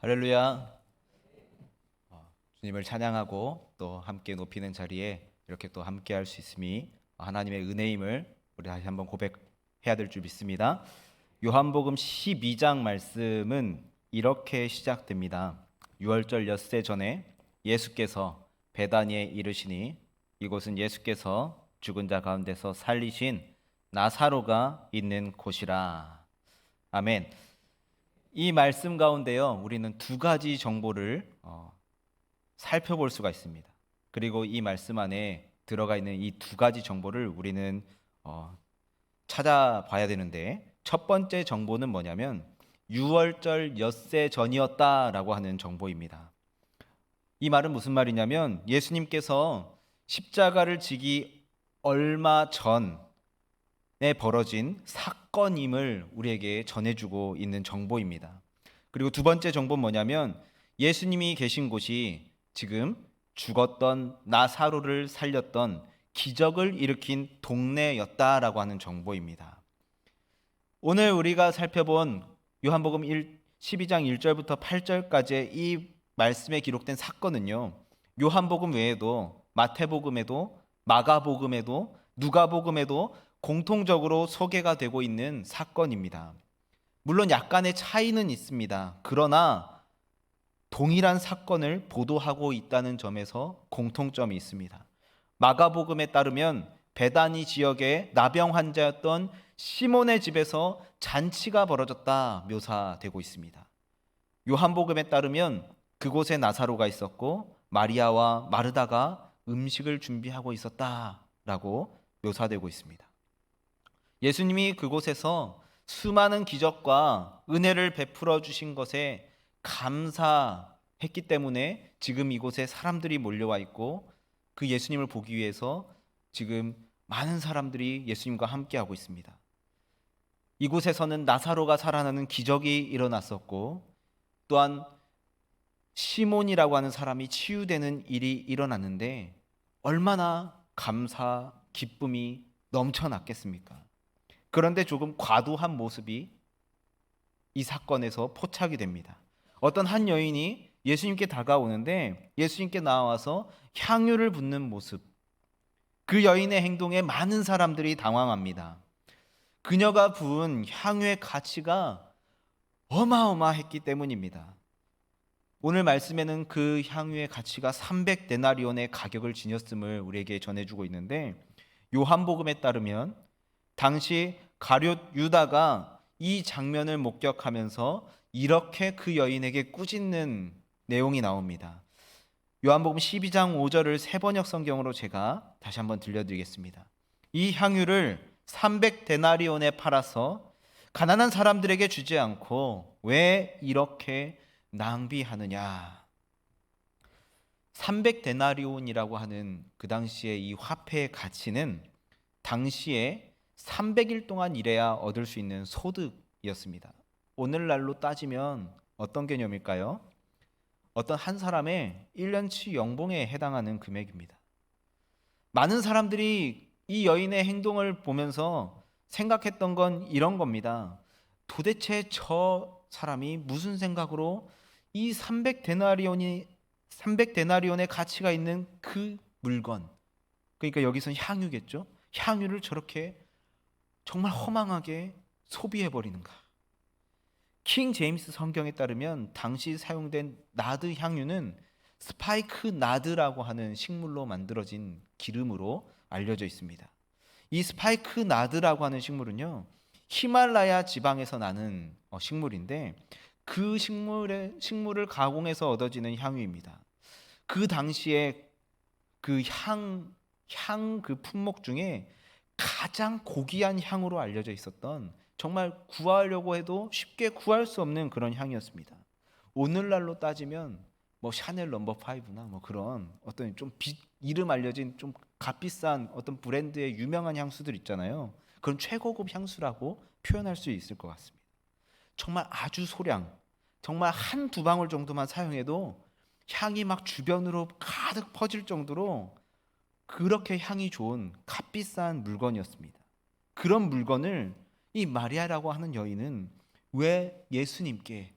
할렐루야. 주님을 찬양하고 또 함께 높이는 자리에 이렇게 또 함께 할 수 있음이 하나님의 은혜임을 우리 다시 한번 고백해야 될 줄 믿습니다. 요한복음 12장 말씀은 이렇게 시작됩니다. 유월절 엿새 전에 예수께서 베다니에 이르시니 이곳은 예수께서 죽은 자 가운데서 살리신 나사로가 있는 곳이라. 아멘. 이 말씀 가운데요, 우리는 두 가지 정보를 살펴볼 수가 있습니다. 그리고 이 말씀 안에 들어가 있는 이 두 가지 정보를 우리는 찾아봐야 되는데, 첫 번째 정보는 뭐냐면 유월절 엿새 전이었다라고 하는 정보입니다. 이 말은 무슨 말이냐면 예수님께서 십자가를 지기 얼마 전에 벌어진 사건임을 우리에게 전해주고 있는 정보입니다. 그리고 두 번째 정보는 뭐냐면 예수님이 계신 곳이 지금 죽었던 나사로를 살렸던 기적을 일으킨 동네였다라고 하는 정보입니다. 오늘 우리가 살펴본 요한복음 12장 1절부터 8절까지의 이 말씀에 기록된 사건은요, 요한복음 외에도 마태복음에도 마가복음에도 누가복음에도 공통적으로 소개가 되고 있는 사건입니다. 물론 약간의 차이는 있습니다. 그러나 동일한 사건을 보도하고 있다는 점에서 공통점이 있습니다. 마가복음에 따르면 베다니 지역의 나병 환자였던 시몬의 집에서 잔치가 벌어졌다 묘사되고 있습니다. 요한복음에 따르면 그곳에 나사로가 있었고 마리아와 마르다가 음식을 준비하고 있었다라고 묘사되고 있습니다. 예수님이 그곳에서 수많은 기적과 은혜를 베풀어 주신 것에 감사했기 때문에 지금 이곳에 사람들이 몰려와 있고 그 예수님을 보기 위해서 지금 많은 사람들이 예수님과 함께하고 있습니다. 이곳에서는 나사로가 살아나는 기적이 일어났었고 또한 시몬이라고 하는 사람이 치유되는 일이 일어났는데 얼마나 감사, 기쁨이 넘쳐났겠습니까? 그런데 조금 과도한 모습이 이 사건에서 포착이 됩니다. 어떤 한 여인이 예수님께 다가오는데 예수님께 나와서 향유를 붓는 모습, 그 여인의 행동에 많은 사람들이 당황합니다. 그녀가 부은 향유의 가치가 어마어마했기 때문입니다. 오늘 말씀에는 그 향유의 가치가 300데나리온의 가격을 지녔음을 우리에게 전해주고 있는데 요한복음에 따르면 당시 가룟 유다가 이 장면을 목격하면서 이렇게 그 여인에게 꾸짖는 내용이 나옵니다. 요한복음 12장 5절을 세번역 성경으로 제가 다시 한번 들려드리겠습니다. 이 향유를 300데나리온에 팔아서 가난한 사람들에게 주지 않고 왜 이렇게 낭비하느냐. 300데나리온이라고 하는 그 당시의 이 화폐의 가치는 당시에 300일 동안 일해야 얻을 수 있는 소득이었습니다. 오늘날로 따지면 어떤 개념일까요? 어떤 한 사람의 1년치 연봉에 해당하는 금액입니다. 많은 사람들이 이 여인의 행동을 보면서 생각했던 건 이런 겁니다. 도대체 저 사람이 무슨 생각으로 이 300데나리온의 가치가 있는 그 물건, 그러니까 여기서는 향유겠죠? 향유를 저렇게 정말 허망하게 소비해버리는가? 킹 제임스 성경에 따르면 당시 사용된 나드 향유는 스파이크 나드라고 하는 식물로 만들어진 기름으로 알려져 있습니다. 이 스파이크 나드라고 하는 식물은요, 히말라야 지방에서 나는 식물인데 그 식물을 가공해서 얻어지는 향유입니다. 그 당시에 그 그 품목 중에 가장 고귀한 향으로 알려져 있었던, 정말 구하려고 해도 쉽게 구할 수 없는 그런 향이었습니다. 오늘날로 따지면 뭐 샤넬 넘버 5나 뭐 그런 어떤 좀 이름 알려진 좀 값비싼 어떤 브랜드의 유명한 향수들 있잖아요. 그런 최고급 향수라고 표현할 수 있을 것 같습니다. 정말 아주 소량, 정말 한두 방울 정도만 사용해도 향이 막 주변으로 가득 퍼질 정도로 그렇게 향이 좋은 값비싼 물건이었습니다. 그런 물건을 이 마리아라고 하는 여인은 왜 예수님께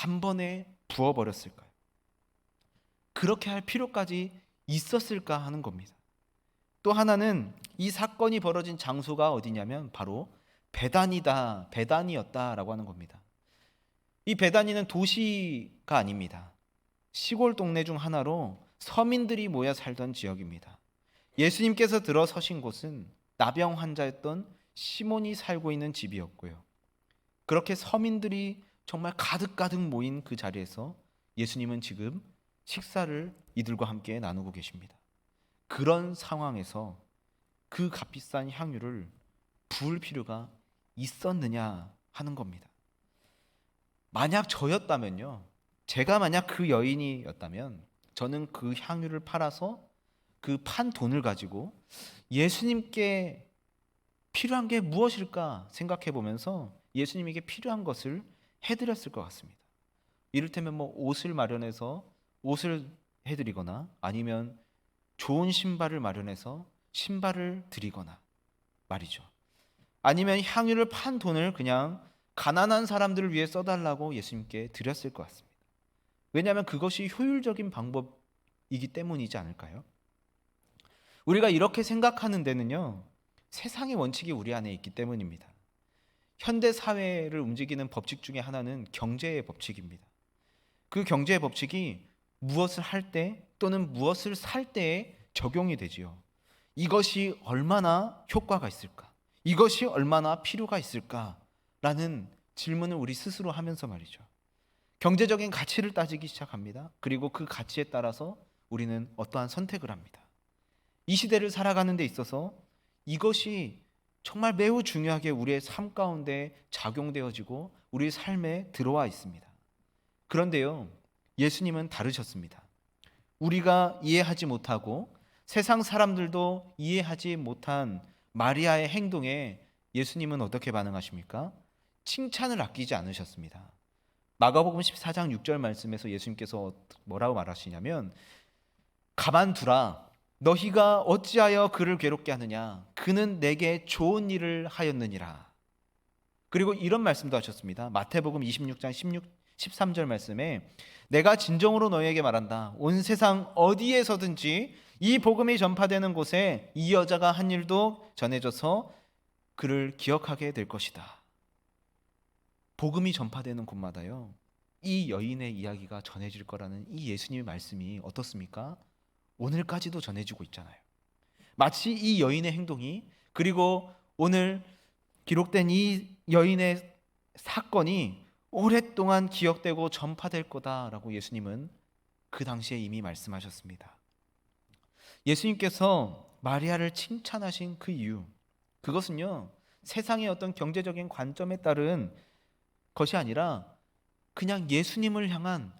단번에 부어버렸을까요? 그렇게 할 필요까지 있었을까 하는 겁니다. 또 하나는 이 사건이 벌어진 장소가 어디냐면 바로 베단이었다라고 하는 겁니다. 이 베다니는 도시가 아닙니다. 시골 동네 중 하나로 서민들이 모여 살던 지역입니다. 예수님께서 들어서신 곳은 나병 환자였던 시몬이 살고 있는 집이었고요. 그렇게 서민들이 정말 가득가득 모인 그 자리에서 예수님은 지금 식사를 이들과 함께 나누고 계십니다. 그런 상황에서 그 값비싼 향유를 부을 필요가 있었느냐 하는 겁니다. 만약 저였다면요, 제가 만약 그 여인이었다면 저는 그 향유를 팔아서 그 판 돈을 가지고 예수님께 필요한 게 무엇일까 생각해 보면서 예수님에게 필요한 것을 해드렸을 것 같습니다. 이를테면 옷을 마련해서 옷을 해드리거나 아니면 좋은 신발을 마련해서 신발을 드리거나 말이죠. 아니면 향유를 판 돈을 그냥 가난한 사람들을 위해 써달라고 예수님께 드렸을 것 같습니다. 왜냐하면 그것이 효율적인 방법이기 때문이지 않을까요? 우리가 이렇게 생각하는 데는요, 세상의 원칙이 우리 안에 있기 때문입니다. 현대 사회를 움직이는 법칙 중에 하나는 경제의 법칙입니다. 그 경제의 법칙이 무엇을 할 때 또는 무엇을 살 때에 적용이 되지요. 이것이 얼마나 효과가 있을까? 이것이 얼마나 필요가 있을까라는 질문을 우리 스스로 하면서 말이죠. 경제적인 가치를 따지기 시작합니다. 그리고 그 가치에 따라서 우리는 어떠한 선택을 합니다. 이 시대를 살아가는 데 있어서 이것이 정말 매우 중요하게 우리의 삶 가운데 작용되어지고 우리 삶에 들어와 있습니다. 그런데요, 예수님은 다르셨습니다. 우리가 이해하지 못하고 세상 사람들도 이해하지 못한 마리아의 행동에 예수님은 어떻게 반응하십니까? 칭찬을 아끼지 않으셨습니다. 마가복음 14장 6절 말씀에서 예수님께서 뭐라고 말하시냐면, 가만두라, 너희가 어찌하여 그를 괴롭게 하느냐, 그는 내게 좋은 일을 하였느니라. 그리고 이런 말씀도 하셨습니다. 마태복음 26장 13절 말씀에, 내가 진정으로 너희에게 말한다, 온 세상 어디에서든지 이 복음이 전파되는 곳에 이 여자가 한 일도 전해져서 그를 기억하게 될 것이다. 복음이 전파되는 곳마다요, 이 여인의 이야기가 전해질 거라는 이 예수님의 말씀이 어떻습니까? 오늘까지도 전해지고 있잖아요. 마치 이 여인의 행동이, 그리고 오늘 기록된 이 여인의 사건이 오랫동안 기억되고 전파될 거다라고 예수님은 그 당시에 이미 말씀하셨습니다. 예수님께서 마리아를 칭찬하신 그 이유, 그것은요, 세상의 어떤 경제적인 관점에 따른 것이 아니라 그냥 예수님을 향한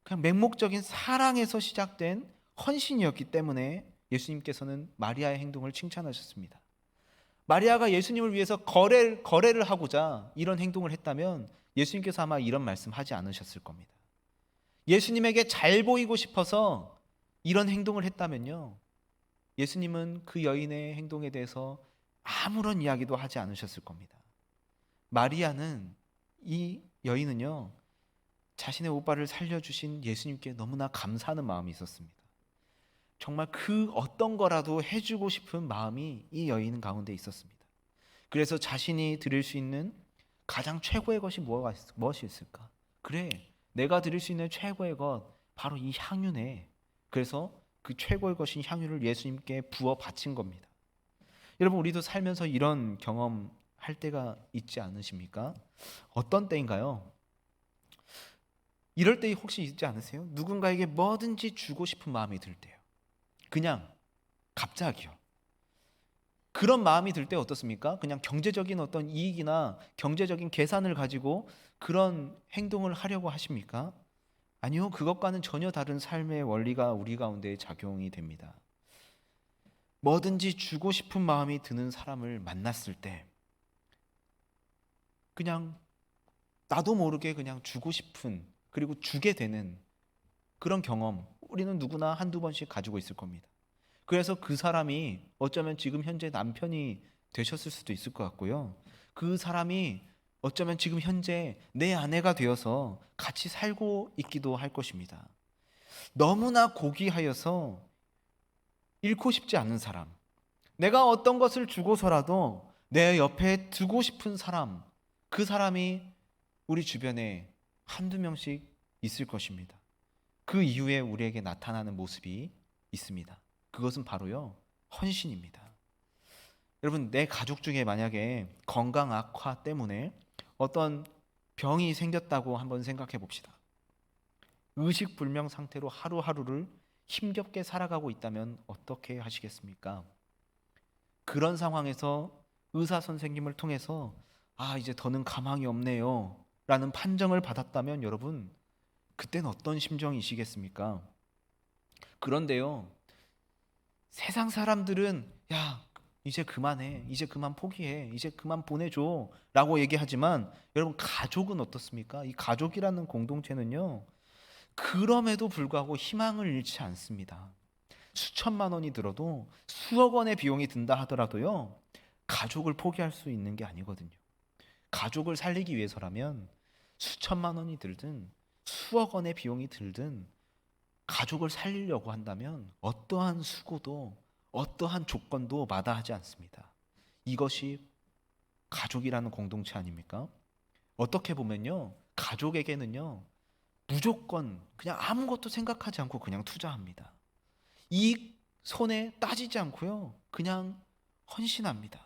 그냥 맹목적인 사랑에서 시작된 헌신이었기 때문에 예수님께서는 마리아의 행동을 칭찬하셨습니다. 마리아가 예수님을 위해서 거래를 하고자 이런 행동을 했다면 예수님께서 아마 이런 말씀하지 않으셨을 겁니다. 예수님에게 잘 보이고 싶어서 이런 행동을 했다면요, 예수님은 그 여인의 행동에 대해서 아무런 이야기도 하지 않으셨을 겁니다. 마리아는, 이 여인은요, 자신의 오빠를 살려주신 예수님께 너무나 감사하는 마음이 있었습니다. 정말 그 어떤 거라도 해주고 싶은 마음이 이 여인 가운데 있었습니다. 그래서 자신이 드릴 수 있는 가장 최고의 것이 무엇이 있을까? 그래, 내가 드릴 수 있는 최고의 것 바로 이 향유네. 그래서 그 최고의 것인 향유를 예수님께 부어 바친 겁니다. 여러분, 우리도 살면서 이런 경험할 때가 있지 않으십니까? 어떤 때인가요? 이럴 때 혹시 있지 않으세요? 누군가에게 뭐든지 주고 싶은 마음이 들 때요. 그냥 갑자기요. 그런 마음이 들 때 어떻습니까? 그냥 경제적인 어떤 이익이나 경제적인 계산을 가지고 그런 행동을 하려고 하십니까? 아니요, 그것과는 전혀 다른 삶의 원리가 우리 가운데 작용이 됩니다. 뭐든지 주고 싶은 마음이 드는 사람을 만났을 때 그냥 나도 모르게 그냥 주고 싶은, 그리고 주게 되는 그런 경험, 우리는 누구나 한두 번씩 가지고 있을 겁니다. 그래서 그 사람이 어쩌면 지금 현재 남편이 되셨을 수도 있을 것 같고요. 그 사람이 어쩌면 지금 현재 내 아내가 되어서 같이 살고 있기도 할 것입니다. 너무나 고귀하여서 잃고 싶지 않은 사람, 내가 어떤 것을 주고서라도 내 옆에 두고 싶은 사람, 그 사람이 우리 주변에 한두 명씩 있을 것입니다. 그 이후에 우리에게 나타나는 모습이 있습니다. 그것은 바로요, 헌신입니다. 여러분, 내 가족 중에 만약에 건강 악화 때문에 어떤 병이 생겼다고 한번 생각해 봅시다. 의식불명 상태로 하루하루를 힘겹게 살아가고 있다면 어떻게 하시겠습니까? 그런 상황에서 의사 선생님을 통해서 이제 더는 가망이 없네요 라는 판정을 받았다면 여러분, 그때는 어떤 심정이시겠습니까? 그런데요, 세상 사람들은 야, 이제 그만해, 이제 그만 포기해, 이제 그만 보내줘 라고 얘기하지만 여러분, 가족은 어떻습니까? 이 가족이라는 공동체는요, 그럼에도 불구하고 희망을 잃지 않습니다. 수천만 원이 들어도 수억 원의 비용이 든다 하더라도요, 가족을 포기할 수 있는 게 아니거든요. 가족을 살리기 위해서라면 수천만 원이 들든 수억 원의 비용이 들든 가족을 살리려고 한다면 어떠한 수고도 어떠한 조건도 마다하지 않습니다. 이것이 가족이라는 공동체 아닙니까? 어떻게 보면요, 가족에게는요, 무조건 그냥 아무것도 생각하지 않고 그냥 투자합니다. 이 손에 따지지 않고요, 그냥 헌신합니다.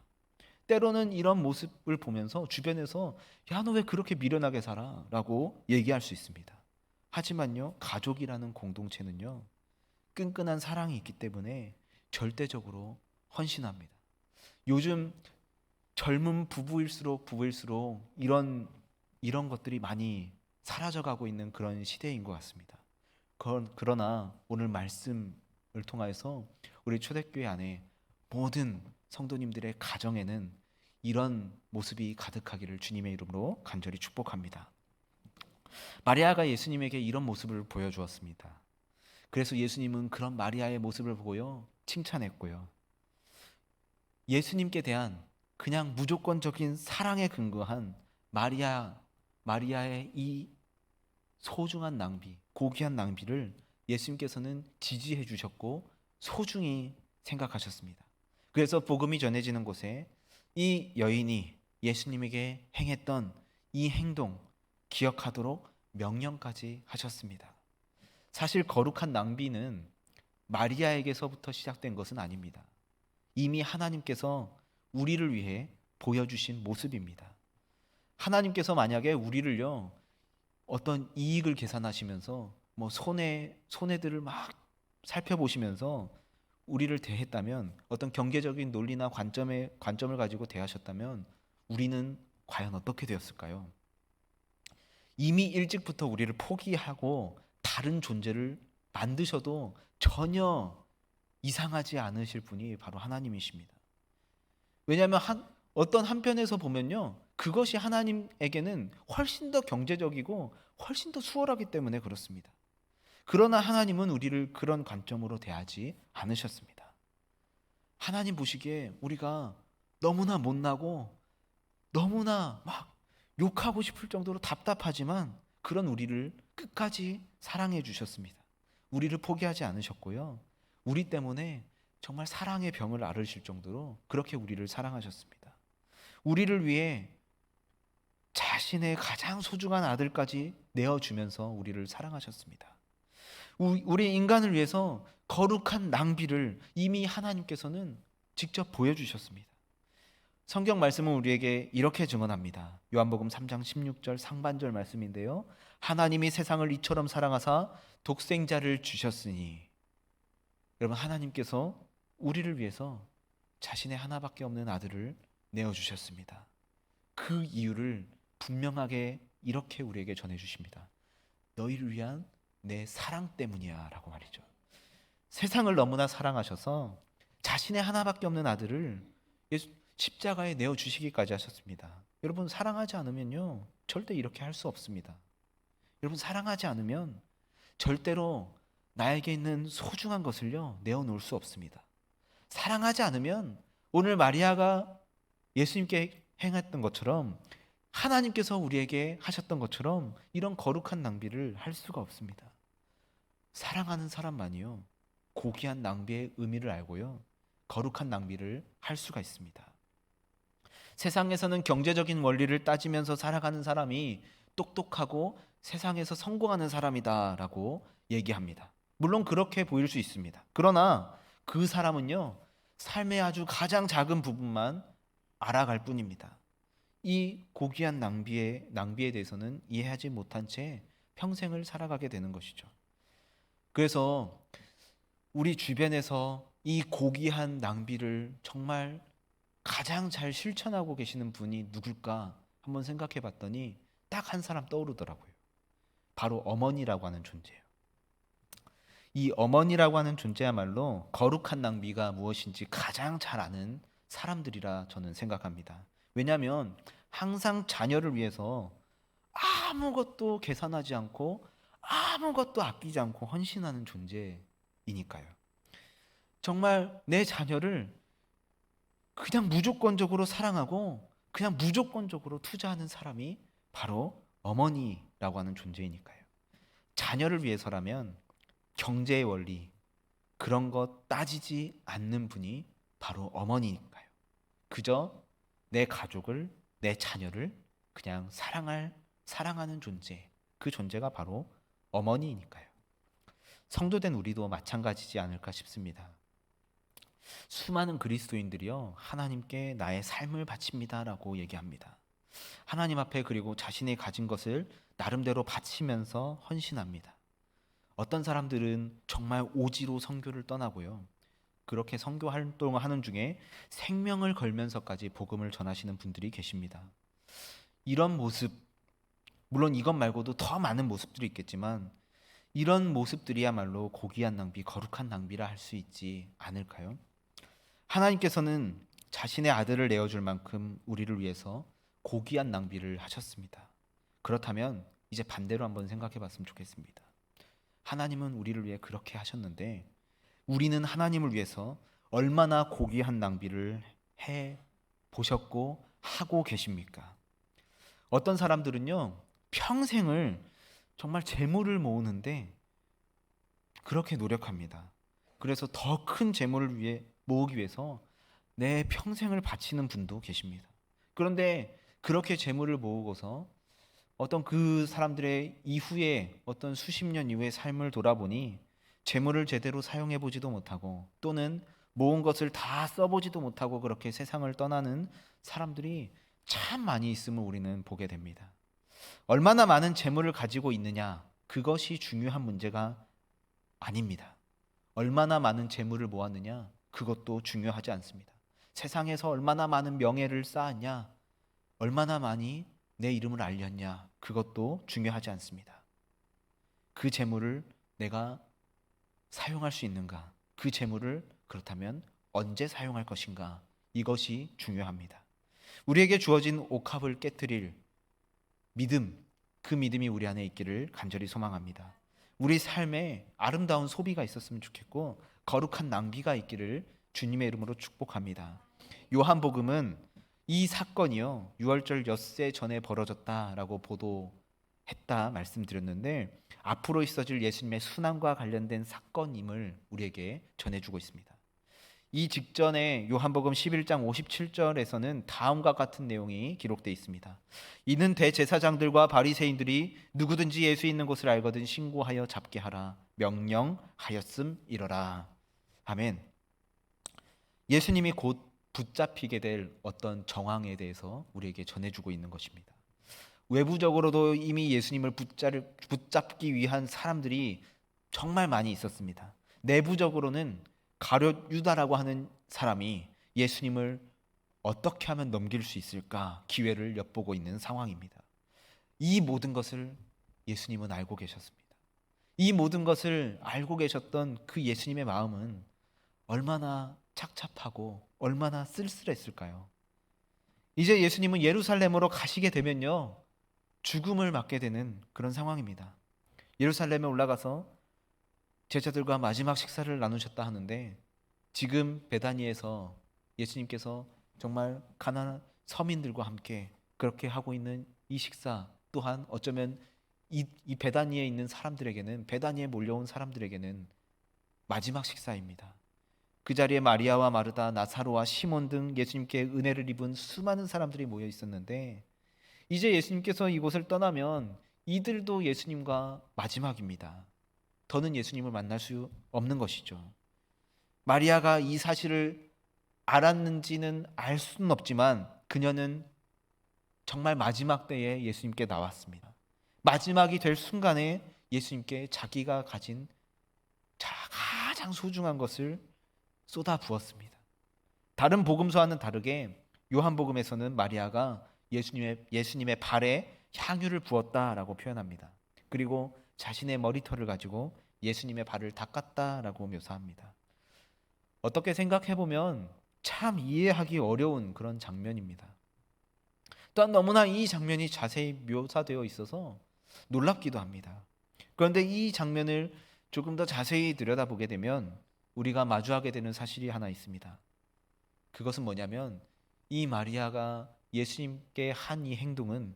때로는 이런 모습을 보면서 주변에서 야, 너 왜 그렇게 미련하게 살아? 라고 얘기할 수 있습니다. 하지만요, 가족이라는 공동체는요, 끈끈한 사랑이 있기 때문에 절대적으로 헌신합니다. 요즘 젊은 부부일수록 이런 것들이 많이 사라져가고 있는 그런 시대인 것 같습니다. 그러나 오늘 말씀을 통해서 우리 초대교회 안에 모든 성도님들의 가정에는 이런 모습이 가득하기를 주님의 이름으로 간절히 축복합니다. 마리아가 예수님에게 이런 모습을 보여주었습니다. 그래서 예수님은 그런 마리아의 모습을 보고요, 칭찬했고요. 예수님께 대한 그냥 무조건적인 사랑에 근거한 마리아의 이 소중한 낭비, 고귀한 낭비를 예수님께서는 지지해 주셨고 소중히 생각하셨습니다. 그래서 복음이 전해지는 곳에 이 여인이 예수님에게 행했던 이 행동 기억하도록 명령까지 하셨습니다. 사실 거룩한 낭비는 마리아에게서부터 시작된 것은 아닙니다. 이미 하나님께서 우리를 위해 보여주신 모습입니다. 하나님께서 만약에 우리를요, 어떤 이익을 계산하시면서 뭐 손해들을 막 살펴보시면서 우리를 대했다면, 어떤 경제적인 논리나 관점을 가지고 대하셨다면 우리는 과연 어떻게 되었을까요? 이미 일찍부터 우리를 포기하고 다른 존재를 만드셔도 전혀 이상하지 않으실 분이 바로 하나님이십니다. 왜냐하면 어떤 한편에서 보면요, 그것이 하나님에게는 훨씬 더 경제적이고 훨씬 더 수월하기 때문에 그렇습니다. 그러나 하나님은 우리를 그런 관점으로 대하지 않으셨습니다. 하나님 보시기에 우리가 너무나 못나고 너무나 막 욕하고 싶을 정도로 답답하지만 그런 우리를 끝까지 사랑해 주셨습니다. 우리를 포기하지 않으셨고요, 우리 때문에 정말 사랑의 병을 앓으실 정도로 그렇게 우리를 사랑하셨습니다. 우리를 위해 자신의 가장 소중한 아들까지 내어주면서 우리를 사랑하셨습니다. 우리 인간을 위해서 거룩한 낭비를 이미 하나님께서는 직접 보여주셨습니다. 성경 말씀은 우리에게 이렇게 증언합니다. 요한복음 3장 16절 상반절 말씀인데요, 하나님이 세상을 이처럼 사랑하사 독생자를 주셨으니, 여러분, 하나님께서 우리를 위해서 자신의 하나밖에 없는 아들을 내어주셨습니다. 그 이유를 분명하게 이렇게 우리에게 전해주십니다. 너희를 위한 내 사랑 때문이야 라고 말이죠. 세상을 너무나 사랑하셔서 자신의 하나밖에 없는 아들을 십자가에 내어주시기까지 하셨습니다. 여러분, 사랑하지 않으면요, 절대 이렇게 할 수 없습니다. 여러분, 사랑하지 않으면 절대로 나에게 있는 소중한 것을요, 내어놓을 수 없습니다. 사랑하지 않으면 오늘 마리아가 예수님께 행했던 것처럼 하나님께서 우리에게 하셨던 것처럼 이런 거룩한 낭비를 할 수가 없습니다. 사랑하는 사람만이요, 고귀한 낭비의 의미를 알고요, 거룩한 낭비를 할 수가 있습니다. 세상에서는 경제적인 원리를 따지면서 살아가는 사람이 똑똑하고 세상에서 성공하는 사람이다라고 얘기합니다. 물론 그렇게 보일 수 있습니다. 그러나 그 사람은요, 삶의 아주 가장 작은 부분만 알아갈 뿐입니다. 이 고귀한 낭비에 대해서는 이해하지 못한 채 평생을 살아가게 되는 것이죠. 그래서 우리 주변에서 이 고귀한 낭비를 정말 가장 잘 실천하고 계시는 분이 누굴까 한번 생각해 봤더니 딱 한 사람 떠오르더라고요. 바로 어머니라고 하는 존재예요. 이 어머니라고 하는 존재야말로 거룩한 낭비가 무엇인지 가장 잘 아는 사람들이라 저는 생각합니다. 왜냐하면 항상 자녀를 위해서 아무것도 계산하지 않고 아무것도 아끼지 않고 헌신하는 존재이니까요. 정말 내 자녀를 그냥 무조건적으로 사랑하고 그냥 무조건적으로 투자하는 사람이 바로 어머니라고 하는 존재이니까요. 자녀를 위해서라면 경제의 원리, 그런 것 따지지 않는 분이 바로 어머니니까요. 그저 내 가족을, 내 자녀를 그냥 사랑하는 존재, 그 존재가 바로 어머니이니까요. 성도된 우리도 마찬가지지 않을까 싶습니다. 수많은 그리스도인들이요, 하나님께 나의 삶을 바칩니다라고 얘기합니다. 하나님 앞에, 그리고 자신이 가진 것을 나름대로 바치면서 헌신합니다. 어떤 사람들은 정말 오지로 선교를 떠나고요, 그렇게 선교 활동을 하는 중에 생명을 걸면서까지 복음을 전하시는 분들이 계십니다. 이런 모습, 물론 이것 말고도 더 많은 모습들이 있겠지만 이런 모습들이야말로 고귀한 낭비, 거룩한 낭비라 할 수 있지 않을까요? 하나님께서는 자신의 아들을 내어줄 만큼 우리를 위해서 고귀한 낭비를 하셨습니다. 그렇다면 이제 반대로 한번 생각해 봤으면 좋겠습니다. 하나님은 우리를 위해 그렇게 하셨는데 우리는 하나님을 위해서 얼마나 고귀한 낭비를 해 보셨고 하고 계십니까? 어떤 사람들은요, 평생을 정말 재물을 모으는데 그렇게 노력합니다. 그래서 더 큰 재물을 모으기 위해서 내 평생을 바치는 분도 계십니다. 그런데 그렇게 재물을 모으고서 어떤 그 사람들의 이후에 어떤 수십 년 이후의 삶을 돌아보니 재물을 제대로 사용해 보지도 못하고 또는 모은 것을 다 써보지도 못하고 그렇게 세상을 떠나는 사람들이 참 많이 있음을 우리는 보게 됩니다. 얼마나 많은 재물을 가지고 있느냐, 그것이 중요한 문제가 아닙니다. 얼마나 많은 재물을 모았느냐, 그것도 중요하지 않습니다. 세상에서 얼마나 많은 명예를 쌓았냐, 얼마나 많이 내 이름을 알렸냐, 그것도 중요하지 않습니다. 그 재물을 내가 사용할 수 있는가, 그 재물을 그렇다면 언제 사용할 것인가, 이것이 중요합니다. 우리에게 주어진 옥합을 깨트릴 믿음, 그 믿음이 우리 안에 있기를 간절히 소망합니다. 우리 삶에 아름다운 소비가 있었으면 좋겠고 거룩한 낭비가 있기를 주님의 이름으로 축복합니다. 요한복음은 이 사건이요, 유월절 엿새 전에 벌어졌다라고 보도했다 말씀드렸는데 앞으로 있어질 예수님의 순환과 관련된 사건임을 우리에게 전해주고 있습니다. 이 직전에 요한복음 11장 57절에서는 다음과 같은 내용이 기록되어 있습니다. 이는 대제사장들과 바리새인들이 누구든지 예수 있는 곳을 알거든 신고하여 잡게 하라 명령하였음이러라. 아멘. 예수님이 곧 붙잡히게 될 어떤 정황에 대해서 우리에게 전해주고 있는 것입니다. 외부적으로도 이미 예수님을 붙잡기 위한 사람들이 정말 많이 있었습니다. 내부적으로는 가룟 유다라고 하는 사람이 예수님을 어떻게 하면 넘길 수 있을까 기회를 엿보고 있는 상황입니다. 이 모든 것을 예수님은 알고 계셨습니다. 이 모든 것을 알고 계셨던 그 예수님의 마음은 얼마나 착잡하고 얼마나 쓸쓸했을까요? 이제 예수님은 예루살렘으로 가시게 되면요, 죽음을 맞게 되는 그런 상황입니다. 예루살렘에 올라가서 제자들과 마지막 식사를 나누셨다 하는데 지금 베다니에서 예수님께서 정말 가난한 서민들과 함께 그렇게 하고 있는 이 식사 또한 어쩌면 이 베다니에 있는 사람들에게는, 베다니에 몰려온 사람들에게는 마지막 식사입니다. 그 자리에 마리아와 마르다, 나사로와 시몬 등 예수님께 은혜를 입은 수많은 사람들이 모여 있었는데, 이제 예수님께서 이곳을 떠나면 이들도 예수님과 마지막입니다. 더는 예수님을 만날 수 없는 것이죠. 마리아가 이 사실을 알았는지는 알 수는 없지만 그녀는 정말 마지막 때에 예수님께 나왔습니다. 마지막이 될 순간에 예수님께 자기가 가진 가장 소중한 것을 쏟아 부었습니다. 다른 복음서와는 다르게 요한복음에서는 마리아가 예수님의 발에 향유를 부었다라고 표현합니다. 그리고 자신의 머리털을 가지고 예수님의 발을 닦았다라고 묘사합니다. 어떻게 생각해 보면 참 이해하기 어려운 그런 장면입니다. 또한 너무나 이 장면이 자세히 묘사되어 있어서 놀랍기도 합니다. 그런데 이 장면을 조금 더 자세히 들여다보게 되면 우리가 마주하게 되는 사실이 하나 있습니다. 그것은 뭐냐면 이 마리아가 예수님께 한 이 행동은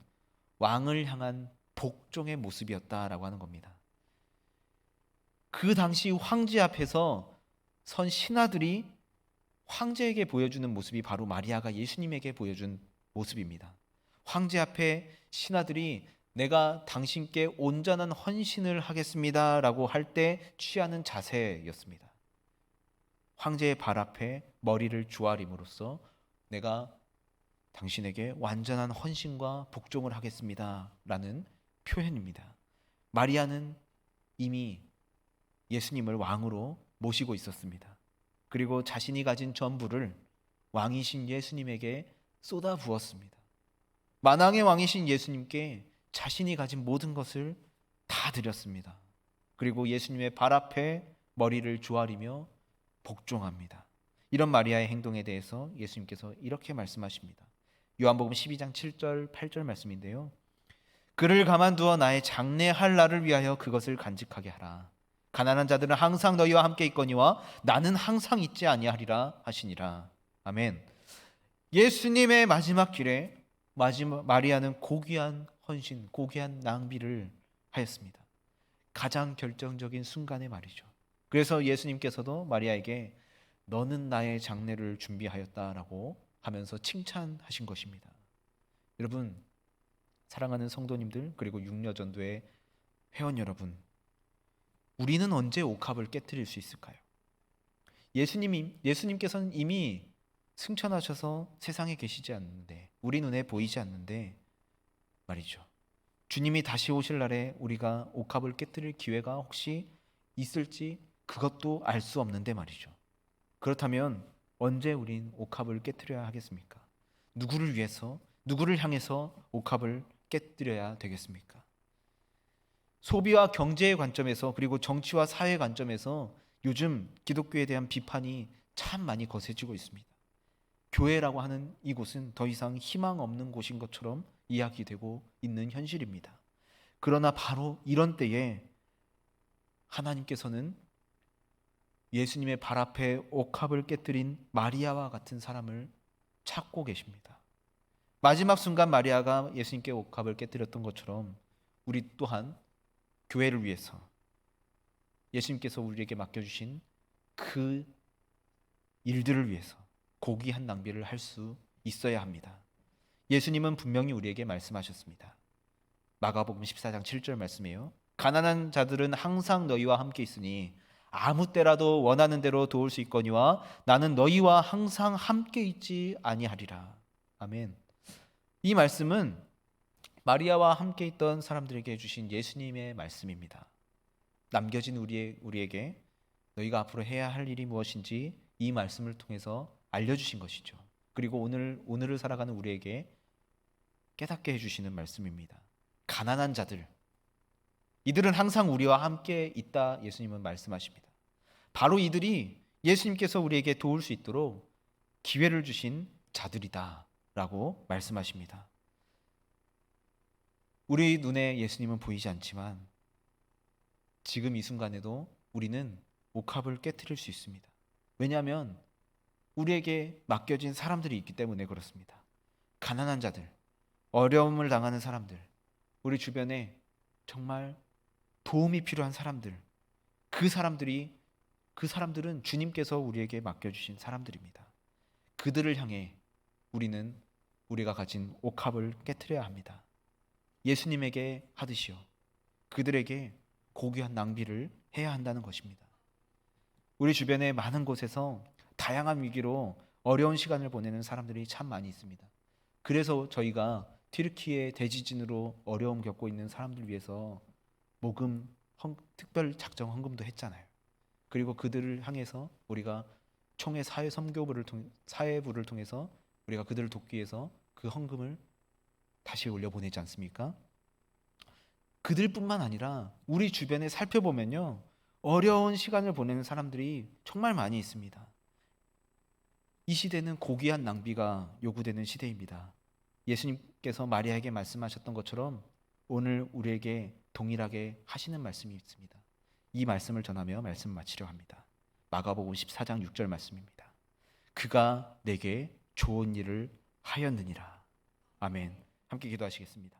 왕을 향한 복종의 모습이었다라고 하는 겁니다. 그 당시 황제 앞에서 선 신하들이 황제에게 보여주는 모습이 바로 마리아가 예수님에게 보여준 모습입니다. 황제 앞에 신하들이 내가 당신께 온전한 헌신을 하겠습니다 라고 할 때 취하는 자세였습니다. 황제의 발 앞에 머리를 조아림으로써 내가 당신에게 완전한 헌신과 복종을 하겠습니다 라는 표현입니다. 마리아는 이미 예수님을 왕으로 모시고 있었습니다. 그리고 자신이 가진 전부를 왕이신 예수님에게 쏟아 부었습니다. 만왕의 왕이신 예수님께 자신이 가진 모든 것을 다 드렸습니다. 그리고 예수님의 발 앞에 머리를 조아리며 복종합니다. 이런 마리아의 행동에 대해서 예수님께서 이렇게 말씀하십니다. 요한복음 12장 7절 8절 말씀인데요. 그를 가만두어 나의 장래할 날을 위하여 그것을 간직하게 하라. 가난한 자들은 항상 너희와 함께 있거니와 나는 항상 있지 아니하리라 하시니라. 아멘. 예수님의 마지막 길에 마리아는 고귀한 헌신, 고귀한 낭비를 하였습니다. 가장 결정적인 순간에 말이죠. 그래서 예수님께서도 마리아에게 너는 나의 장례를 준비하였다라고 하면서 칭찬하신 것입니다. 여러분, 사랑하는 성도님들, 그리고 육려전도의 회원 여러분, 우리는 언제 옥합을 깨트릴 수 있을까요? 예수님께서는 이미 승천하셔서 세상에 계시지 않는데, 우리 눈에 보이지 않는데 말이죠. 주님이 다시 오실 날에 우리가 옥합을 깨트릴 기회가 혹시 있을지 그것도 알 수 없는데 말이죠. 그렇다면 언제 우린 옥합을 깨트려야 하겠습니까? 누구를 위해서, 누구를 향해서 옥합을 깨트려야 되겠습니까? 소비와 경제의 관점에서, 그리고 정치와 사회 관점에서 요즘 기독교에 대한 비판이 참 많이 거세지고 있습니다. 교회라고 하는 이곳은 더 이상 희망 없는 곳인 것처럼 이야기되고 있는 현실입니다. 그러나 바로 이런 때에 하나님께서는 예수님의 발 앞에 옥합을 깨뜨린 마리아와 같은 사람을 찾고 계십니다. 마지막 순간 마리아가 예수님께 옥합을 깨뜨렸던 것처럼 우리 또한 교회를 위해서 예수님께서 우리에게 맡겨주신 그 일들을 위해서 고귀한 낭비를 할 수 있어야 합니다. 예수님은 분명히 우리에게 말씀하셨습니다. 마가복음 14장 7절 말씀이에요. 가난한 자들은 항상 너희와 함께 있으니 아무 때라도 원하는 대로 도울 수 있거니와 나는 너희와 항상 함께 있지 아니하리라. 아멘. 이 말씀은 마리아와 함께 있던 사람들에게 주신 예수님의 말씀입니다. 남겨진 우리에게 너희가 앞으로 해야 할 일이 무엇인지 이 말씀을 통해서 알려주신 것이죠. 그리고 오늘을 살아가는 우리에게 깨닫게 해주시는 말씀입니다. 가난한 자들, 이들은 항상 우리와 함께 있다 예수님은 말씀하십니다. 바로 이들이 예수님께서 우리에게 도울 수 있도록 기회를 주신 자들이다 라고 말씀하십니다. 우리 눈에 예수님은 보이지 않지만 지금 이 순간에도 우리는 옥합을 깨트릴 수 있습니다. 왜냐하면 우리에게 맡겨진 사람들이 있기 때문에 그렇습니다. 가난한 자들, 어려움을 당하는 사람들, 우리 주변에 정말 도움이 필요한 사람들, 그 사람들은 주님께서 우리에게 맡겨주신 사람들입니다. 그들을 향해 우리는 우리가 가진 옥합을 깨트려야 합니다. 예수님에게 하듯이요. 그들에게 고귀한 낭비를 해야 한다는 것입니다. 우리 주변에 많은 곳에서 다양한 위기로 어려운 시간을 보내는 사람들이 참 많이 있습니다. 그래서 저희가 튀르키예 대지진으로 어려움 겪고 있는 사람들 위해서 모금 특별 작정 헌금도 했잖아요. 그리고 그들을 향해서 우리가 총회 사회부를 통해서 우리가 그들을 돕기 위해서 그 헌금을 다시 올려보내지 않습니까? 그들뿐만 아니라 우리 주변에 살펴보면요, 어려운 시간을 보내는 사람들이 정말 많이 있습니다. 이 시대는 고귀한 낭비가 요구되는 시대입니다. 예수님께서 마리아에게 말씀하셨던 것처럼 오늘 우리에게 동일하게 하시는 말씀이 있습니다. 이 말씀을 전하며 말씀 마치려 합니다. 마가복음 14장 6절 말씀입니다. 그가 내게 좋은 일을 하였느니라. 아멘. 함께 기도하시겠습니다.